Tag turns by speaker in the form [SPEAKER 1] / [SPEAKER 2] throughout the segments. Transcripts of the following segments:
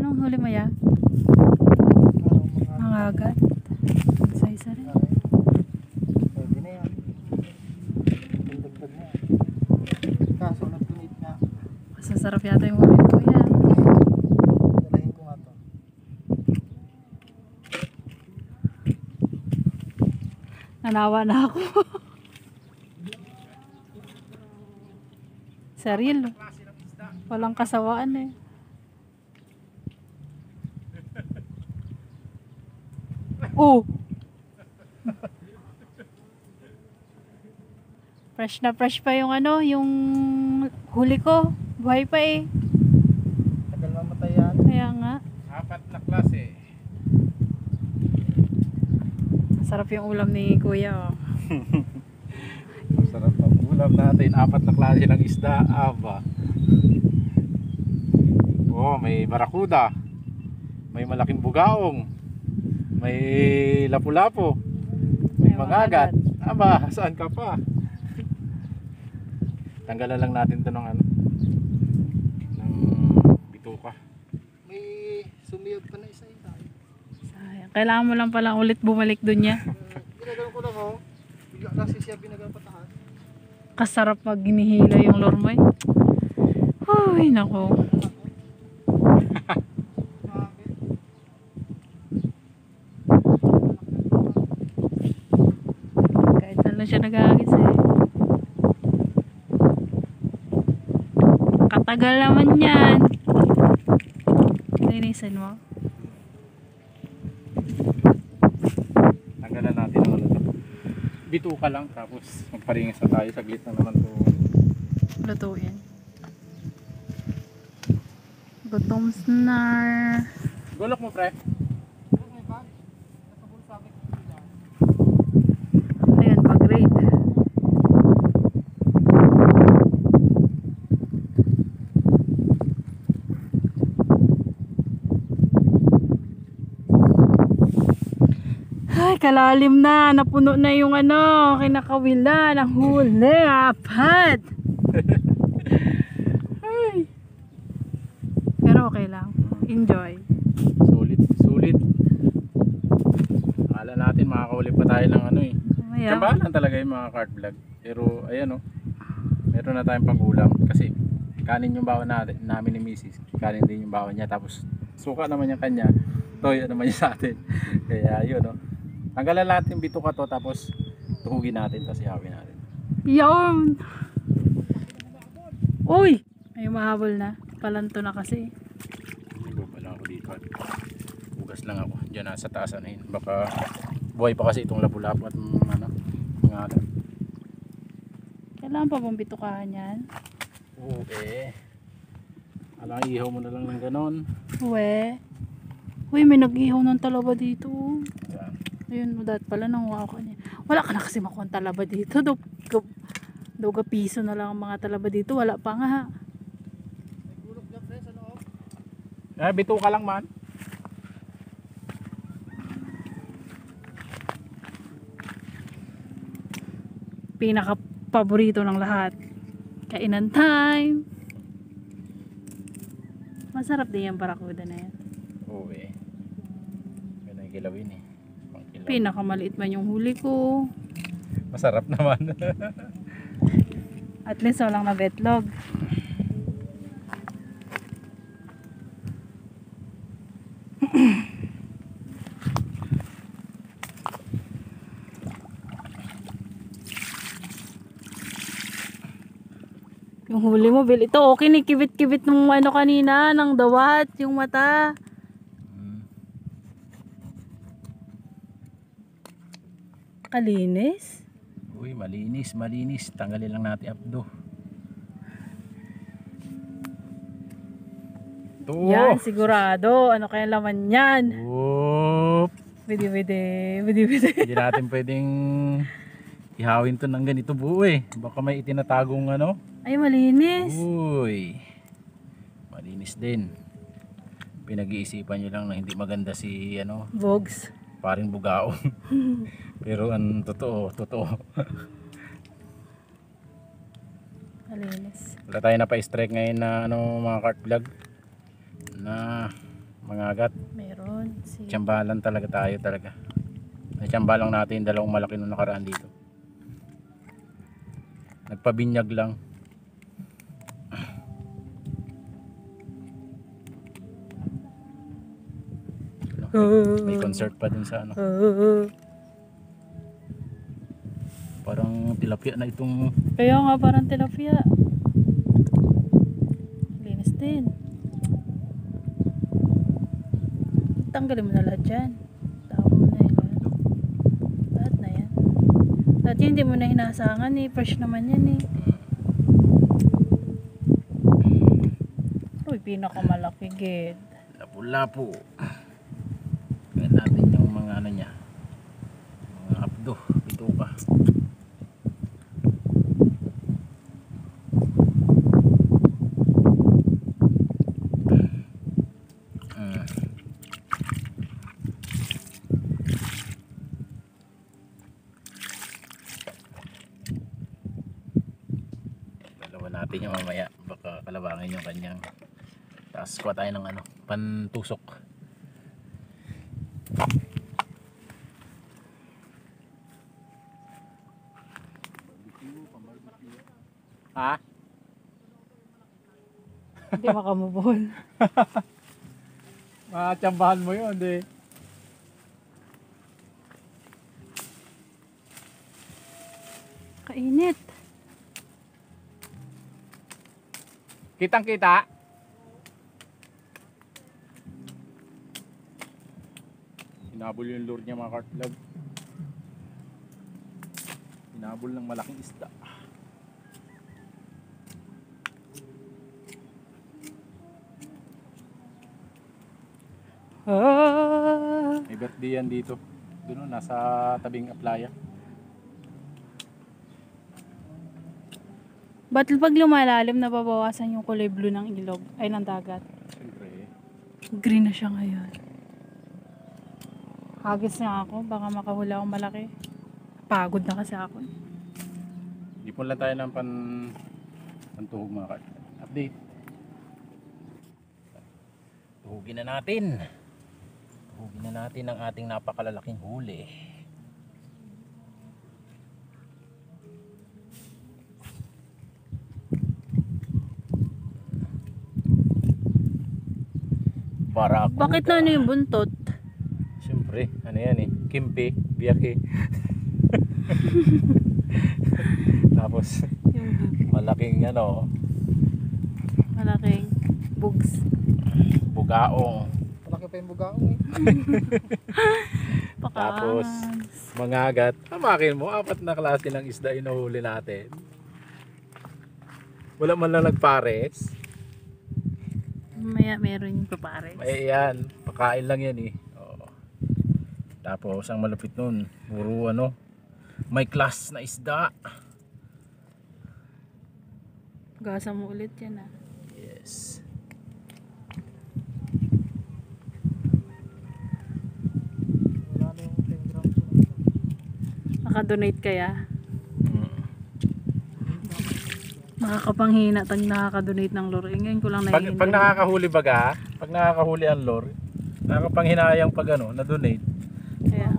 [SPEAKER 1] Anong huli mo ya? Mga agat. Isa-isa rin.
[SPEAKER 2] Pwede na yan. Dagdag na. Kaso nagpunit na.
[SPEAKER 1] Masasarap yata yung huli ko yan.
[SPEAKER 2] Dalahin ko nga to.
[SPEAKER 1] Nanawa na ako. Saril. Walang kasawaan eh. Oh! Fresh na fresh pa yung ano, yung huli ko. Buhay pa eh.
[SPEAKER 2] Tagal mamatay yan.
[SPEAKER 1] Kaya nga.
[SPEAKER 3] 4 na klase.
[SPEAKER 1] Sarap yung ulam ni Kuya oh.
[SPEAKER 3] Masarap ang ulam natin. 4 na klase ng isda. Aba. Oh, may barakuda. May malaking bugaong. May lapu-lapu. May mangagat. Aba, saan ka pa? Tanggalan lang natin to ng ano. Ng bituka.
[SPEAKER 2] May sumiyog pa na isa yun tayo.
[SPEAKER 1] Sayang. Kailangan mo lang pala ulit bumalik dun niya.
[SPEAKER 2] Ginagawa ko lang oh. Bigla kasi siya binagapatahan.
[SPEAKER 1] Kasarap pag ginihila yung lormoy. Uy, nako. Kahit saan lang siya nagagis eh. Katagal naman yan. Linisan mo.
[SPEAKER 3] Tanggalan natin ang ano to. Bituka lang tapos magparingis na tayo. Saglit na naman to.
[SPEAKER 1] Lutuin. Gutom na.
[SPEAKER 3] Gulok mo pre.
[SPEAKER 1] Ayan, pag-grade. Ay, kalalim na. Napuno na yung ano, kinakawila ng huli. Apat. Ay. Pero okay lang. Enjoy.
[SPEAKER 3] Sulit, sulit. Akala natin makakahuli pa tayo ng ano eh.
[SPEAKER 1] Ayan.
[SPEAKER 3] Tsambahan talaga yung mga cart vlog. Pero ayan oh. Meron na tayong pang-ulam kasi kanin yung bawan namin ni Mrs. Kanin din yung bawan niya tapos suka naman yung kanya. Toyo naman yung sa atin. Kaya yun oh. Tanggalan natin yung bituka to tapos tuhugin natin tapos ihawin natin.
[SPEAKER 1] Yun. Uy! Ay, mahabol na. Palanto na kasi.
[SPEAKER 3] Iba pa lang ako dito at hugas lang ako. Diyan nasa taas ano yun. Baka buhay pa kasi itong lapu-lapu at ano, mga ano.
[SPEAKER 1] Kailangan pa bang bitukahan yan?
[SPEAKER 3] Oo eh. Alang ihaw mo na lang ng ganon.
[SPEAKER 1] Uwe. Uy, may nag-ihaw ng talaba dito.
[SPEAKER 3] Yan.
[SPEAKER 1] Ayun, dahil pala nanguha ko niya. Wala ka na kasi makuha ng talaba dito. Doga piso na lang ang mga talaba dito. Wala pa nga ha.
[SPEAKER 3] Bituka lang man.
[SPEAKER 1] Pinaka paborito ng lahat. Kainan time. Masarap din yung barakuda na yan.
[SPEAKER 3] Oo eh. Yan ang kilawin eh. Pangkilaw.
[SPEAKER 1] Pinakamaliit man yung huli ko.
[SPEAKER 3] Masarap naman.
[SPEAKER 1] At least walang nabetlog. Yung huli mo, Bill. Ito, okay, nikibit-kibit nung ano kanina, ng dawat, yung mata. Kalinis.
[SPEAKER 3] Uy, malinis, malinis. Tanggalin lang natin abdo. Ito.
[SPEAKER 1] Yan, sigurado. Ano kaya laman yan?
[SPEAKER 3] Oop.
[SPEAKER 1] Bidi-bidi, bidi-bidi.
[SPEAKER 3] Hindi natin pwedeng ihawin to ng ganito buo eh. Baka may itinatagong ano.
[SPEAKER 1] Ay, malinis.
[SPEAKER 3] Uy. Malinis din. Pinag-iisipan nyo lang na hindi maganda si ano,
[SPEAKER 1] Bogs.
[SPEAKER 3] paring bugao. Pero ang totoo, totoo.
[SPEAKER 1] Malinis.
[SPEAKER 3] Wala tayo na pa-strike ngayon na ano, mga cart vlog na mangagat.
[SPEAKER 1] Meron. Si...
[SPEAKER 3] Tsambahan talaga tayo talaga. Natsyamba lang natin yung dalawang malaki nung nakaraan dito. Nagpabinyag lang. May concert pa dun sa ano. Parang tilapia na itong
[SPEAKER 1] Kaya nga parang tilapia. Linis din. Tanggalin mo na lahat dyan. Tawag mo na yun. Lahat na yan. Lahat yun hindi mo na hinasangan eh. Fresh naman yan eh. Uy, pinakamalaki gid.
[SPEAKER 3] lapu-lapu. Kaya natin yung mga ano niya. Mga abdo, bituka. Natin yung mamaya, baka kalabangin yung kanyang. Tapos kuha tayo ng ano, pantusok. Ha?
[SPEAKER 1] Hindi makamubol.
[SPEAKER 3] Matsambahan mo yun, di.
[SPEAKER 1] Kainit.
[SPEAKER 3] Kitang kita. Hinabol yung lure niya mga kartlag. Hinabol ng malaking isda. May birthday yan dito. Doon nasa tabing aplaya.
[SPEAKER 1] Ba't pag lumalalim nababawasan yung kulay blue ng ilog ay ng dagat?
[SPEAKER 3] Siyempre.
[SPEAKER 1] Green na siya ngayon. Hagis na ako, baka makahula akong malaki. Pagod na kasi ako.
[SPEAKER 3] Ipon lang tayo ng pantuhog mga kart. Update. Tuhugin na natin. Tuhugin na natin ang ating napakalalaking huli. Barakuda.
[SPEAKER 1] Bakit na ano yung buntot?
[SPEAKER 3] Siyempre, ano yan eh, kimpi, biyake. Tapos, malaking ano,
[SPEAKER 1] Malaking bugs.
[SPEAKER 3] bugaong.
[SPEAKER 2] Malaki pa yung bugaong eh.
[SPEAKER 3] Tapos, mangagat. Hamakin mo, 4 na klase ng isda inuhuli natin. Wala man lang nagpares.
[SPEAKER 1] Maya meron yung papares.
[SPEAKER 3] May yan, pakain lang yan eh. Oo. Tapos, ang malupit nun, puro ano, may class na isda.
[SPEAKER 1] Gasa mo ulit yan ah.
[SPEAKER 3] Yes.
[SPEAKER 2] Wala na yung 10 grams.
[SPEAKER 1] Nakadonate kaya? Nakakapanghina tang nakakadonate ng lure. Ngayon ko lang naiintindihan.
[SPEAKER 3] Pag nakakahuli baga, pag nakakahuli ang lure, nakakapanghinayang pag ano, na-donate.
[SPEAKER 1] Kaya.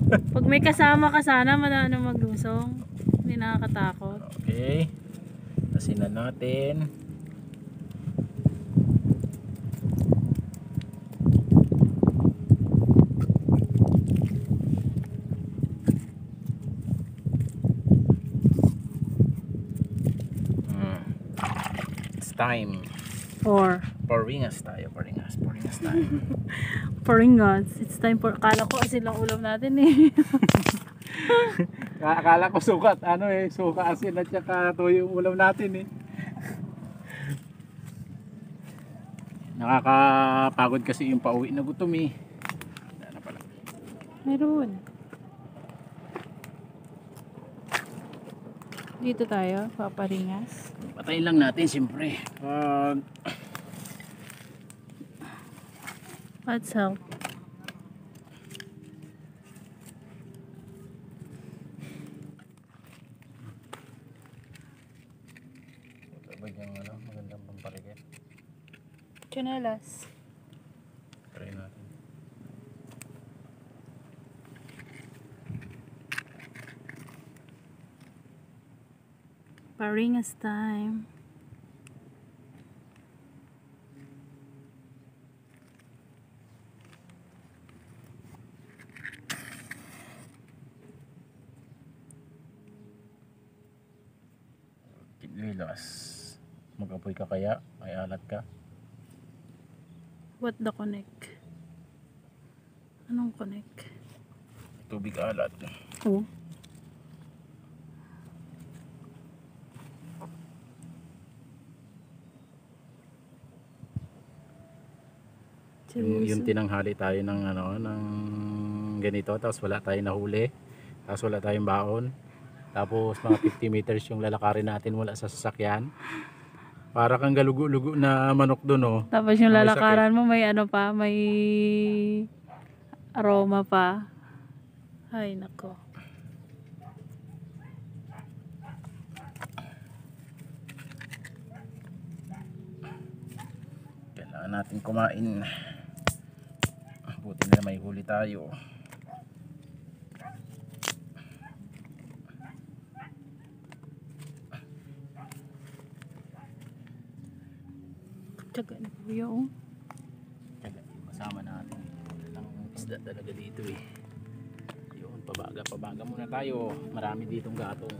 [SPEAKER 1] Pag may kasama ka sana, manano maglusong. Hindi nakakatakot.
[SPEAKER 3] Okay. Tasin na natin. It's time.
[SPEAKER 1] Or,
[SPEAKER 3] Paringas tayo, paringas time.
[SPEAKER 1] Paringas. It's time for, akala ko asin lang ulam natin eh.
[SPEAKER 3] Akala ko sukat, ano eh, suka asin at saka toyo yung ulam natin eh. Nakakapagod kasi yung pauwi na gutom eh. Wala na pala.
[SPEAKER 1] Meron. Dito tayo, paparingas.
[SPEAKER 3] Patayin lang natin siyempre. Pag
[SPEAKER 1] Let's help.
[SPEAKER 3] sabay yung ano, magandang pamparig.
[SPEAKER 1] Chanelas.
[SPEAKER 3] Try natin.
[SPEAKER 1] Paringas time.
[SPEAKER 3] Kidlilas. Mag-apoy ka kaya? May alat ka?
[SPEAKER 1] What the connect? Anong connect?
[SPEAKER 3] Tubig alat.
[SPEAKER 1] Oh.
[SPEAKER 3] Yung tinanghali tayo ng ano, ng ganito, tapos wala tayong nahuli, tapos wala tayong baon, tapos mga 50 meters yung lalakarin natin wala sa sasakyan. Para kang galugo-lugo na manok doon, oh.
[SPEAKER 1] Tapos yung
[SPEAKER 3] Na may
[SPEAKER 1] lalakaran mo may ano pa, may aroma pa. Ay nako.
[SPEAKER 3] Kailangan natin kumain. Buti na may huli tayo.
[SPEAKER 1] Tsaga na po yung
[SPEAKER 3] Kaya kasama natin. Walang isda talaga dito eh. Yun, pabaga muna tayo. Marami ditong gatong.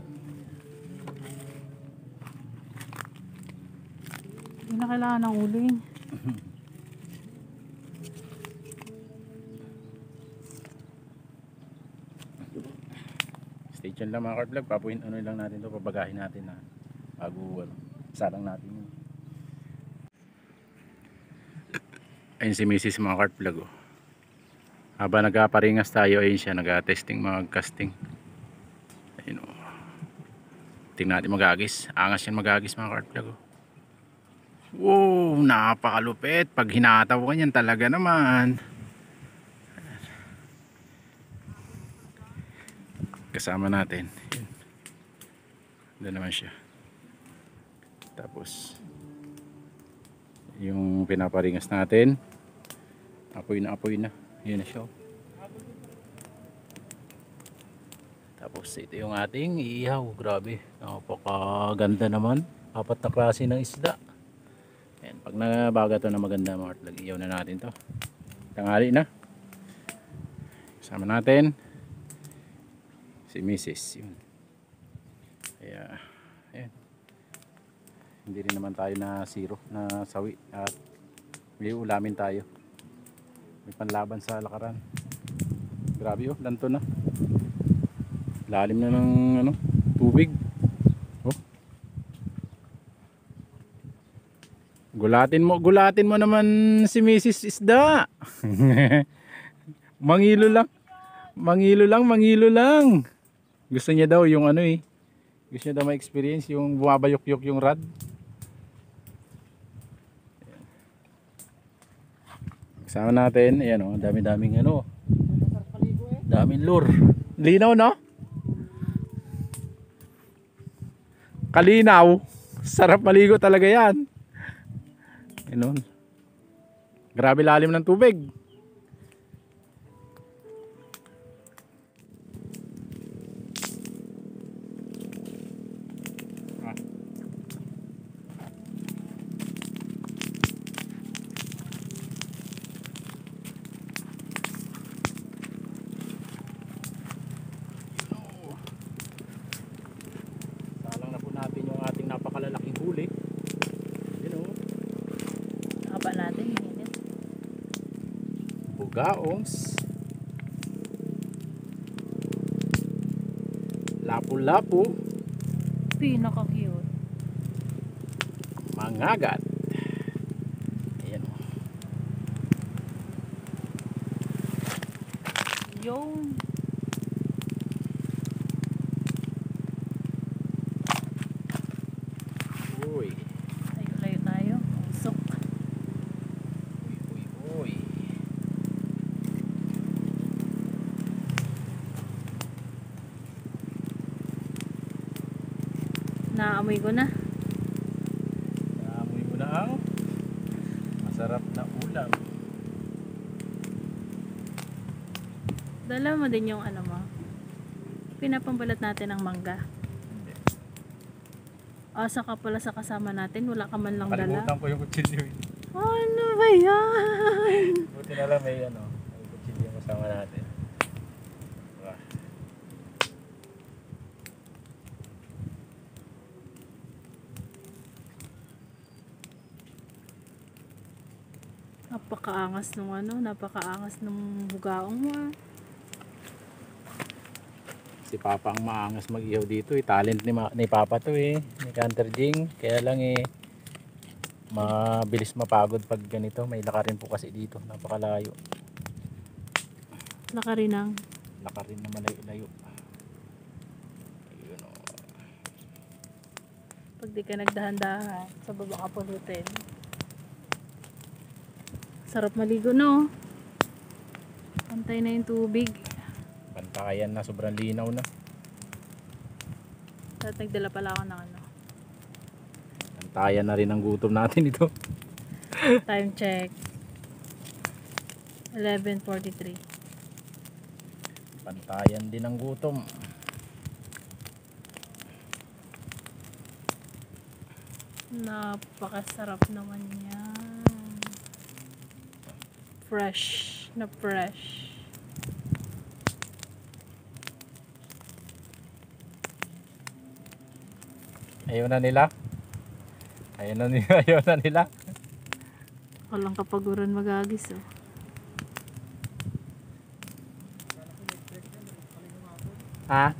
[SPEAKER 1] hindi na kailangan ng uling.
[SPEAKER 3] Stay tuned lang mga Kart Vlog. Papuin ano lang natin to, pabagahin natin na bago ano, salang natin yun. Ayun si Mrs. mga Kart Vlog, oh. Habang nagpaparingas tayo, ayun siya nag-testing mga casting. Ayun, oh. Tingnan natin magagis. Angas yan magagis mga Kart Vlog, oh. Wow, napakalupit. Pag hinataw ka yan talaga naman. Kasama natin. Yun. Doon naman siya. Tapos yung pinaparingas natin, apoy na. Yun na siya. Tapos ito yung ating iihaw. Grabe, napakaganda naman. 4 na klase ng isda. Ayan, pag nabaga to na maganda mga Kart, ihaw na natin to. Tanghali na. Kasama natin si Mrs. Yun. Kaya ayan. Hindi rin naman tayo na zero na sawi at may ulamin tayo. May panlaban sa lakaran. Grabe, oh, lanto na. Lalim na ng ano, tubig. Oh. Gulatin mo naman si Mrs. Isda. Mangilo lang. Gusto niya daw yung ano eh. Gusto niya daw ma-experience yung bumabayok-yok yung rod. Kasama natin, ayan o, dami-daming ano. Daming lure. Linaw, no? Kalinaw. Sarap maligo talaga yan. Ayun. Grabe lalim ng tubig. Salang na po natin yung ating napakalalaking huli. Yun o.
[SPEAKER 1] Haba natin, init.
[SPEAKER 3] Bugaongs. Lapu-lapu.
[SPEAKER 1] Pinaka-cute.
[SPEAKER 3] Mangagat. Ayan o.
[SPEAKER 1] Yung
[SPEAKER 3] Uy.
[SPEAKER 1] layo tayo. Usok.
[SPEAKER 3] Uy.
[SPEAKER 1] Naamoy ko na.
[SPEAKER 3] Naamoy mo na ang masarap Masarap na ulam.
[SPEAKER 1] Dala mo din yung ano mo. Pinapambalat natin ng mangga.
[SPEAKER 3] Hindi.
[SPEAKER 1] Asa ka pala sa kasama natin, wala ka man lang dala.
[SPEAKER 3] Kalimutan ko yung kutsilyo.
[SPEAKER 1] Ano ba yan?
[SPEAKER 3] Buti na lang may ano, may kutsilyo kasama natin. Wah.
[SPEAKER 1] Napakaangas nung ano, napakaangas nung bugaong mo.
[SPEAKER 3] Si Papa ang maangas mag-ihaw dito eh. Talent ni Papa to eh. Ni Canter Jing. Kaya lang eh, mabilis mapagod pag ganito. May lakarin po kasi dito. Napakalayo.
[SPEAKER 1] Laka rin ang
[SPEAKER 3] Lakarin na malayo-layo. Ayun o.
[SPEAKER 1] pag di ka nagdahan-dahan, sa baba ka pulutin. Sarap maligo, no? Pantay na yung tubig.
[SPEAKER 3] Pantayan na. Sobrang linaw na.
[SPEAKER 1] At nagdala pala ako ng ano.
[SPEAKER 3] Pantayan na rin ang gutom natin ito.
[SPEAKER 1] Time check. 11:43.
[SPEAKER 3] Pantayan din ang gutom.
[SPEAKER 1] Napakasarap naman yan. Fresh na fresh.
[SPEAKER 3] Ayaw na nila. Ayaw na nila. Ayaw na nila.
[SPEAKER 1] Walang kapaguran magagis, oh.
[SPEAKER 3] Ha?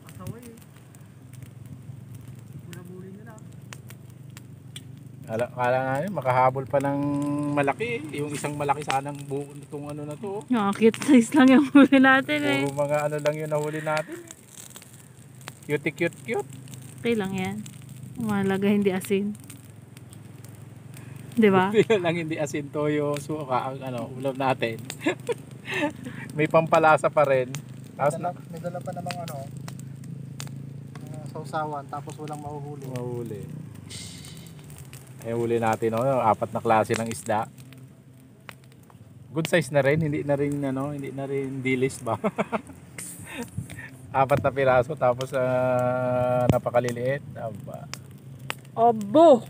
[SPEAKER 2] Asaway eh. Bulabulin nila.
[SPEAKER 3] Kala namin makahabol pa ng malaki. Yung isang malaki sanang buo nitong ano na to.
[SPEAKER 1] Yung cute size lang yung huli natin, eh.
[SPEAKER 3] Puro mga ano lang yung nahuli natin. Cute, cute, cute.
[SPEAKER 1] Okay lang yan. Mahalaga hindi asin. Di ba?
[SPEAKER 3] Hindi lang hindi asin, toyo, suka ang ano, ulam natin. May pampalasa pa rin. Tapos
[SPEAKER 2] May dala pa namang ano, sausawan, tapos walang mahuhuli.
[SPEAKER 3] mahuli. Ay huli natin no, 4 na klase ng isda. Good size na rin, hindi na rin dilis ba? 4 na piraso tapos napakaliliit. Aba.
[SPEAKER 1] Abo!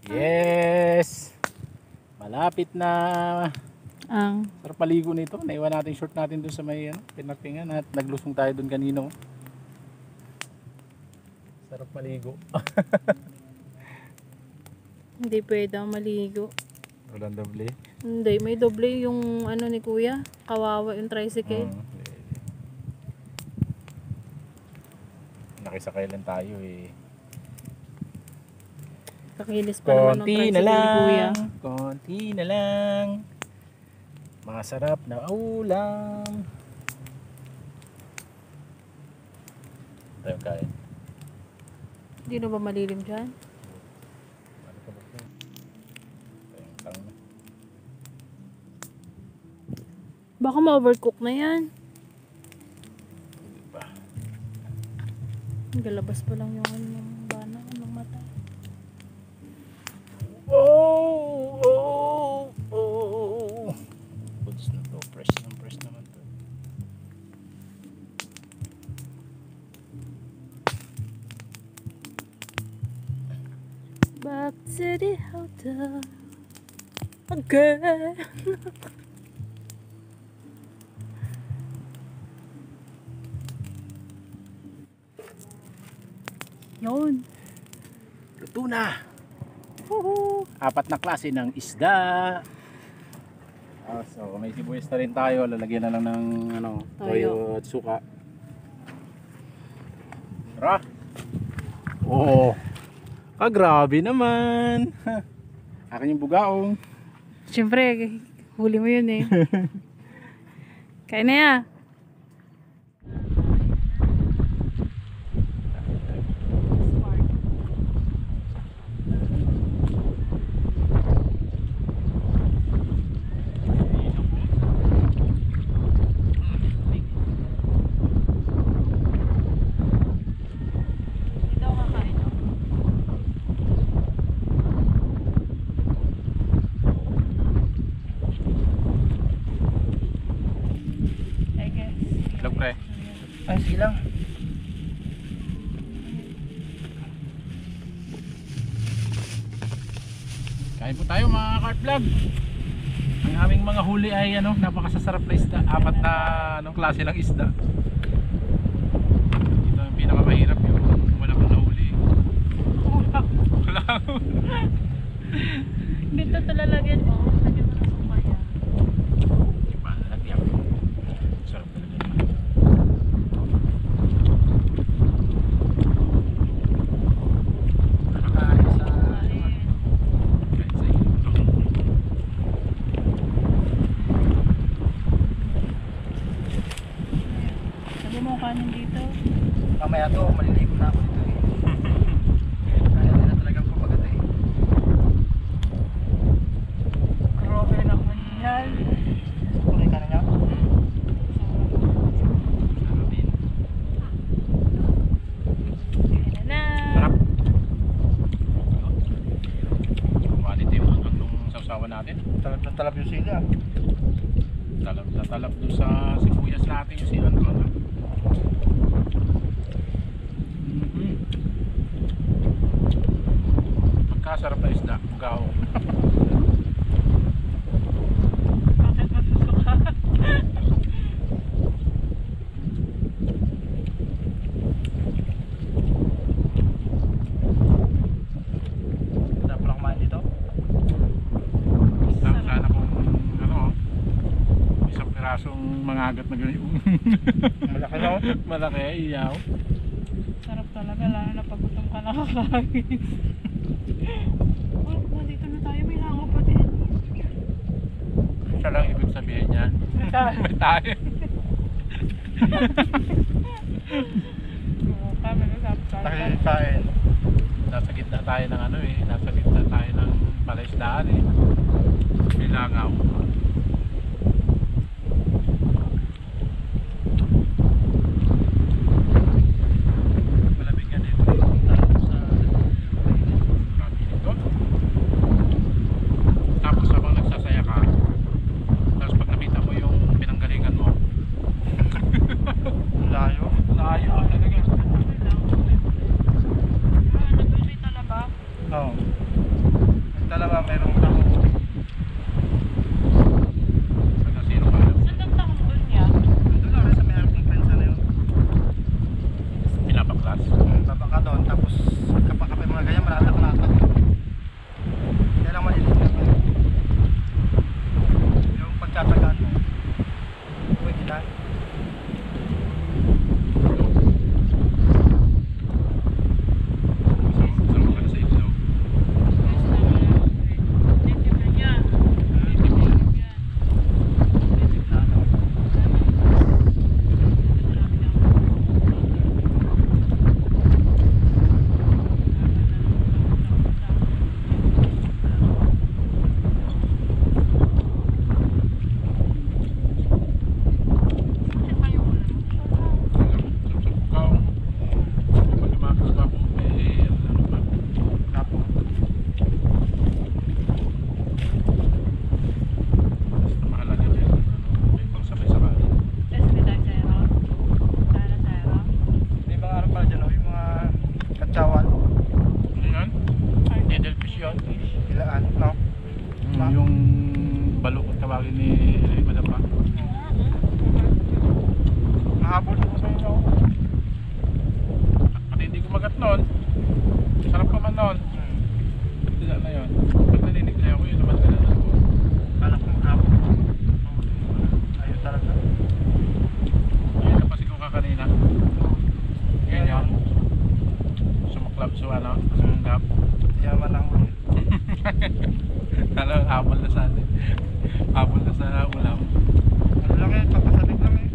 [SPEAKER 3] Yes! Malapit na.
[SPEAKER 1] Ang
[SPEAKER 3] Sarap paligo nito. Naiwan natin short natin dun sa may pinakpingan at naglusong tayo dun kanino. Sarap maligo.
[SPEAKER 1] hindi pwede ang maligo.
[SPEAKER 3] Walang doble.
[SPEAKER 1] Hindi, may doble yung ano ni kuya. Kawawa yung tricycle.
[SPEAKER 3] Nakisakay lang tayo eh.
[SPEAKER 1] Kakilis pa naman ng
[SPEAKER 3] Konti
[SPEAKER 1] tricycle
[SPEAKER 3] na
[SPEAKER 1] ni kuya.
[SPEAKER 3] lang. Konti na lang. Masarap na ulam. Tayo kain.
[SPEAKER 1] Hindi na ba malilim dyan?
[SPEAKER 3] Ano ka ba ito? Tayong tang na.
[SPEAKER 1] Baka ma-overcook na yan.
[SPEAKER 3] Hindi ba?
[SPEAKER 1] Galabas pa lang yung ano ng bana ng mata.
[SPEAKER 3] Oh, oh, oh. Goods na to. Fresh naman to.
[SPEAKER 1] Back to the hotel again. Yun.
[SPEAKER 3] Luto na.
[SPEAKER 1] Woohoo.
[SPEAKER 3] 4 na klase ng isda. So may sibuyas na rin tayo. Lalagyan na lang ng ano, toyo at suka. Tara. Oo. Grabe naman. Akin yung bugaong.
[SPEAKER 1] Siyempre, huli mo yun eh. Kain na ya.
[SPEAKER 2] Ay, sige lang.
[SPEAKER 3] Kain po tayo mga Kart Vlog. Ang aming mga huli ay ano, napakasasarap na isda. 4 na klase ng isda. Ito ang pinakamahirap, yung wala kang nahuli. Wala.
[SPEAKER 1] Dito ito lalagyan mo. Lagyan mo ng sumaya.
[SPEAKER 3] Diba? Lagyan. Sarap talaga.
[SPEAKER 2] Nakakain sa...
[SPEAKER 3] Kahit sa ilo.
[SPEAKER 1] Sabi mo kanin dito.
[SPEAKER 2] Mamaya to, maliligo na ako dito eh. Kaya din na talagang kumagat eh.
[SPEAKER 1] Grabe naman yan.
[SPEAKER 2] Kulay ka na niya?
[SPEAKER 3] Sarapin.
[SPEAKER 1] Sige na.
[SPEAKER 3] Sarap. Quality yung hanggang nung sausawan natin.
[SPEAKER 2] Talab na talab yung sila.
[SPEAKER 3] Talab na talab doon sa sibuyas natin yung sinan ko. Pagkasarap na isda, mugaw.
[SPEAKER 1] Bakit masusuka?
[SPEAKER 2] Sarap na kumain dito.
[SPEAKER 3] Sana kung ano, isang pirasong mangagat na ganyan.
[SPEAKER 2] Malaki na oh.
[SPEAKER 3] Malaki, iyaw.
[SPEAKER 1] Sarap talaga, lalo na pag gutom ka nakakain. Oh, nandito na tayo, may langaw pa din.
[SPEAKER 3] Siya lang ibig sabihin niya. May tayo.
[SPEAKER 1] Oo, kami na sabi tayo.
[SPEAKER 2] Nakikain.
[SPEAKER 3] Nasa gitna tayo ng ano eh. Nasa gitna tayo ng palaisdaan eh. May langaw.
[SPEAKER 2] Malamig nga dito eh. Talab sa...
[SPEAKER 3] Grabe nito. Tapos habang nagsasaya ka, tapos pag nakita mo yung pinanggalingan mo,
[SPEAKER 2] Layo.
[SPEAKER 3] layo talaga.
[SPEAKER 1] May talaba.
[SPEAKER 2] Oo. Ang talaga merong tao.
[SPEAKER 3] Pag nasiro ka alam,
[SPEAKER 1] Saan ang tahong doon niya?
[SPEAKER 2] Doon lang rin sa may harap ng prensa na yun.
[SPEAKER 3] pinapaklas.
[SPEAKER 2] Baba ka doon, tapos kapag mga ganyan, marami ako nakatag. Kaya lang maliliit lang yun. Yung pagtatagaan mo, pwede lang.
[SPEAKER 3] Sama ka na sa itlog.
[SPEAKER 1] Tip na niya.
[SPEAKER 3] Ikaw, pag lumakas pa ako, eh, ano pa?
[SPEAKER 2] Kapo.
[SPEAKER 3] Basta mahalaga din. May pang sabay sa kanin.
[SPEAKER 2] May mga ano pala dyan, oh, yung mga katsawan,
[SPEAKER 3] Ano yan? Needlefish yun.
[SPEAKER 2] ilaan, no?
[SPEAKER 3] Yung balok ang tawagin ni Madam pa.
[SPEAKER 2] Mahabol ko sa inyo.
[SPEAKER 3] At hindi ko magat nun. Sarap pa man nun. Sila na yun. Pag naninig na ako, yun naman ka na ako.
[SPEAKER 2] Kala ko mahabol. Ayaw talaga.
[SPEAKER 3] Ayun na pasigaw ka kanina. Ganyan. Sumaklap so ano, sumunggap.
[SPEAKER 2] Yaman ang huli.
[SPEAKER 3] Alam, habol na sa atin. Habol na sa ulam.
[SPEAKER 2] Ano lang eh, papasabik lang eh.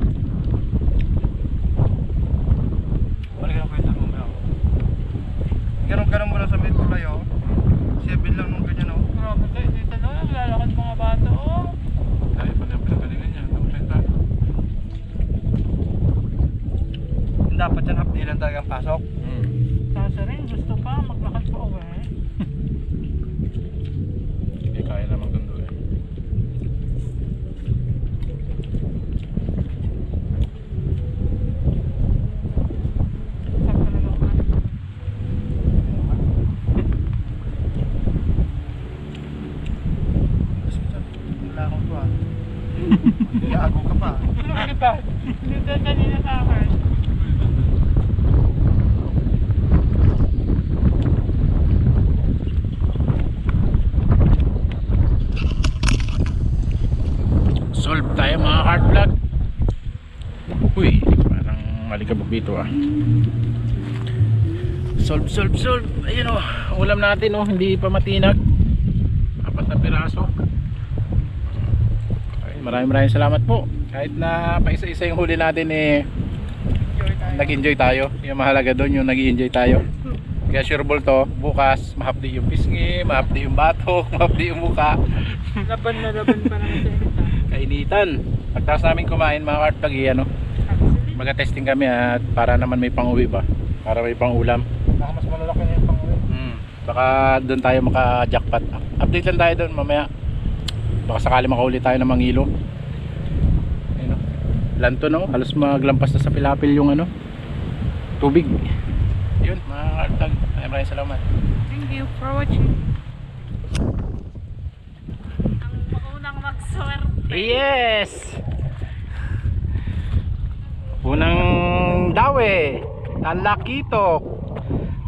[SPEAKER 2] Balikan ko yung tanong mo. Ganun-ganun mo lang sa may kulay oh. 7 lang nung ganyan oh.
[SPEAKER 1] Grabe tayo dito na. Lalakad mga bata. Oh.
[SPEAKER 3] Dahil pa nang pinagalingan niya. Tapos
[SPEAKER 2] Dapat yan half day lang talagang pasok.
[SPEAKER 1] Kaso rin, gusto pa maglakad pa uwi.
[SPEAKER 3] Hindi kaya naman gundo eh. Lutan.
[SPEAKER 1] Lutan kanina sa akin.
[SPEAKER 3] Solve tayo mga cart vlog. Uy, parang malikabog dito ah. Solve. Ayun oh, ulam natin oh, hindi pa matinag. 4 na piraso. Ay, maraming salamat po. Kahit na pa isa-isa yung huli natin eh, nag-enjoy tayo. Yung mahalaga doon yung nag-enjoy tayo. Kaya sureball to, bukas mahapdi yung pisngi, mahapdi yung batok, mahapdi yung muka.
[SPEAKER 1] Laban na laban pa naman sa inita.
[SPEAKER 3] Kainitan. Pagtas namin kumain mga cart vlog ano, mag-testing kami at para naman may pang-uwi ba, para may pang-ulam.
[SPEAKER 2] Baka mas malalaki na yung pang-uwi.
[SPEAKER 3] Baka doon tayo maka-jackpot. Update lang tayo doon mamaya. Baka sakali makauli tayo ng mangilo. Ayun oh. Lanto no, halos maglampas na sa pilapil yung ano, tubig. Yun mga cart vlog. Maraming salamat.
[SPEAKER 1] Thank you for watching. Ang maunang magswerte.
[SPEAKER 3] Yes! Unang dawe,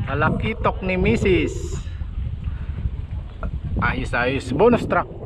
[SPEAKER 3] talakitok ni Mrs. Ayos, bonus track.